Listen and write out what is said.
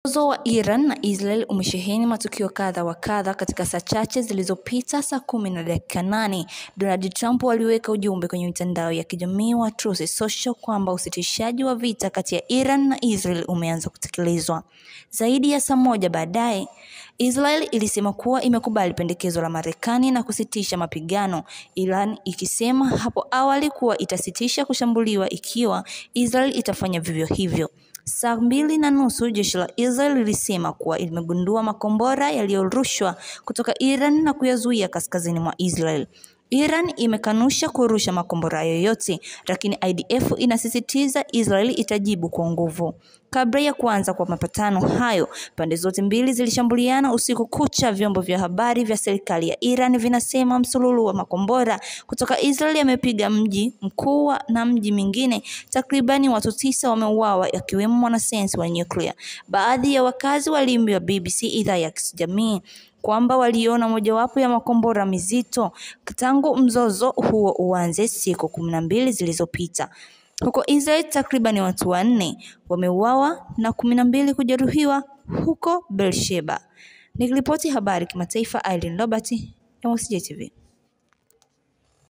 Mzozo wa Iran na Israel umesheheni matukio kadha wa kadha katika saa chache zilizopita. Saa 10:08 Donald Trump aliweka ujumbe kwenye mitandao ya kijamii wa Truth Social kwamba usitishaji wa vita kati ya Iran na Israel umeanza kutekelezwa. Zaidi ya saa moja baadaye, Israel ilisema kuwa imekubali pendekezo la Marekani na kusitisha mapigano, Iran ikisema hapo awali kuwa itasitisha kushambuliwa ikiwa Israel itafanya vivyo hivyo. Saa 2:30 jeshi la Israel lilisema kuwa limegundua makombora yaliyorushwa kutoka Iran na kuyazuia kaskazini mwa Israel. Iran imekanusha kurusha makombora yoyote, lakini IDF inasisitiza Israel itajibu kwa nguvu. Kabla ya kuanza kwa mapatano hayo, pande zote mbili zilishambuliana usiku kucha. Vyombo vya habari vya serikali ya Iran vinasema msululu wa makombora kutoka Israel yamepiga mji mkuu na mji mingine. Takribani watu 9 wameuawa, akiwemo mwanasayansi wa nyuklia. Baadhi ya wakazi waliambia BBC idhaa ya kijamii kwamba waliona mojawapo ya makombora mizito tangu mzozo huo uanze siku 12 zilizopita. Huko Israel takribani watu 4 wameuawa na 12 kujeruhiwa huko Beersheba. Nikiripoti habari kimataifa, Irene Robert, MSJ TV.